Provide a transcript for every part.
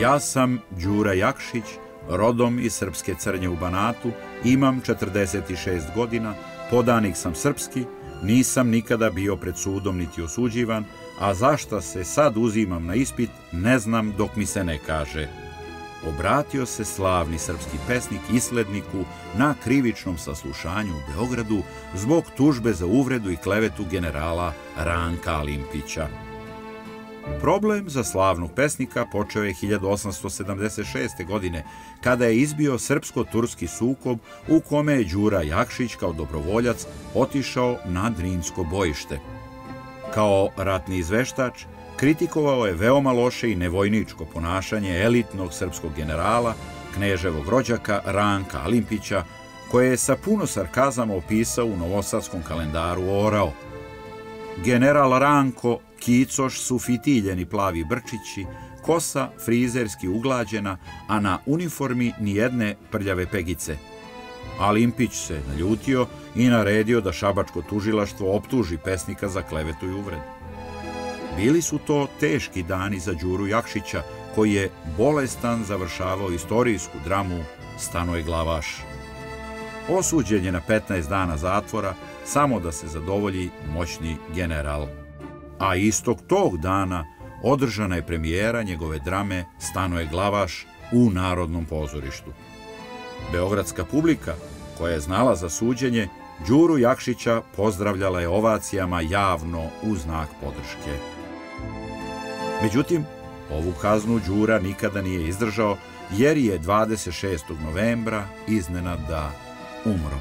Ja sam Đura Jakšić, rodom iz Srpske Crnje u Banatu, imam 46 godina, podanik sam srpski, nisam nikada bio pred sudom niti osuđivan, a zašta se sad uzimam na ispit, ne znam dok mi se ne kaže. Obratio se slavni srpski pesnik isledniku na krivičnom saslušanju u Beogradu zbog tužbe za uvredu i klevetu generala Ranka Alimpića. Problem za slavnog pesnika počeo je 1876. godine, kada je izbio srpsko-turski sukob u kome je Đura Jakšić kao dobrovoljac otišao na Drinsko bojište. Kao ratni izveštač, kritikovao je veoma loše i nevojničko ponašanje elitnog srpskog generala, kneževog rođaka Ranka Alimpića, koje je sa puno sarkazama opisao u novosadskom kalendaru Orao. General Ranko, kicoš su fitiljeni plavi brčići, kosa frizerski uglađena, a na uniformi nijedne prljave pegice. Alimpić se naljutio i naredio da šabačko tužilaštvo optuži pesnika za klevetu i uvredu. Bili su to teški dani za Đuru Jakšića, koji je bolestan završavao istorijsku dramu Stanoje Glavaš. Osuđen je na 15 dana zatvora, samo da se zadovolji moćni general. A istog tog dana održana je premijera njegove drame Stanoje Glavaš u Narodnom pozorištu. Beogradska publika, koja je znala za suđenje, Đuru Jakšića pozdravljala je ovacijama javno u znak podrške. Međutim, ovu kaznu Đura nikada nije izdržao, jer je 26. novembra iznenada umro.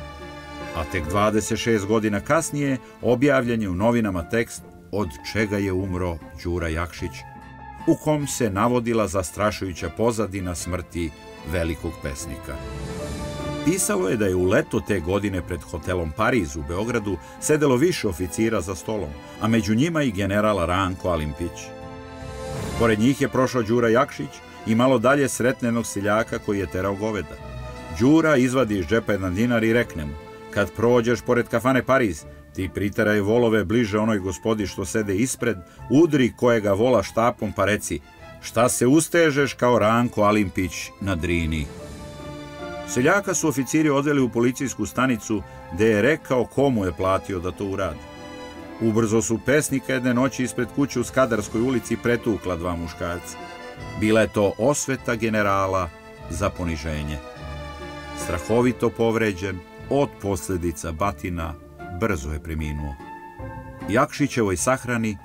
A tek 26 godina kasnije objavljen je u novinama tekst Od čega je umro Đura Jakšić, u kom se navodila zastrašujuća pozadina smrti velikog pesnika. Pisalo je da je u leto te godine pred hotelom Pariz u Beogradu sedelo više oficira za stolom, a među njima i general Ranko Alimpić. Pored njih je prošao Đura Jakšić i malo dalje sretne jednog seljaka koji je terao goveda. Đura izvadi iz džepa jedan dinar i rekne mu: kad prođeš pored kafane Pariz, ti priteraj volove bliže onoj gospodi što sede ispred, udri kojega vola štapom pa reci: šta se ustežeš kao Ranko Alimpić na Drini. Seljaka su oficiri odveli u policijsku stanicu, gde je rekao komu je platio da to uradi. Ubrzo su pesnika jedne noći ispred kuće u Skadarskoj ulici pretukla dva muškarca. Bila je to osveta generala za poniženje. Strahovito povređen od posljedica batina, brzo je preminuo. Jakšićevoj sahrani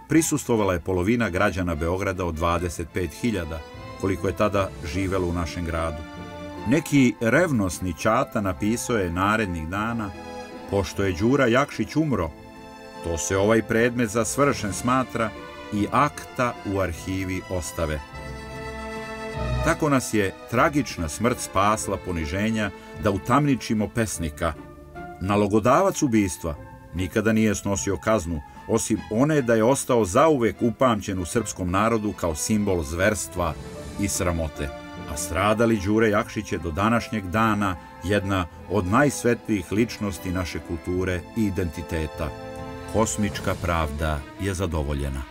prisustvovala je polovina građana Beograda od 25.000, koliko je tada živelo u našem gradu. Neki revnosni ćata napisao je narednih dana: pošto je Đura Jakšić umro, to se ovaj predmet za svršen smatra i akta u arhivi ostave. Tako nas je tragična smrt spasla poniženja da utamničimo pesnika. Nalogodavac ubistva nikada nije snosio kaznu, osim one da je ostao zauvek upamćen u srpskom narodu kao simbol zverstva i sramote. A stradali Đure Jakšić je do današnjeg dana jedna od najsvetlijih ličnosti naše kulture i identiteta. Kosmička pravda je zadovoljena.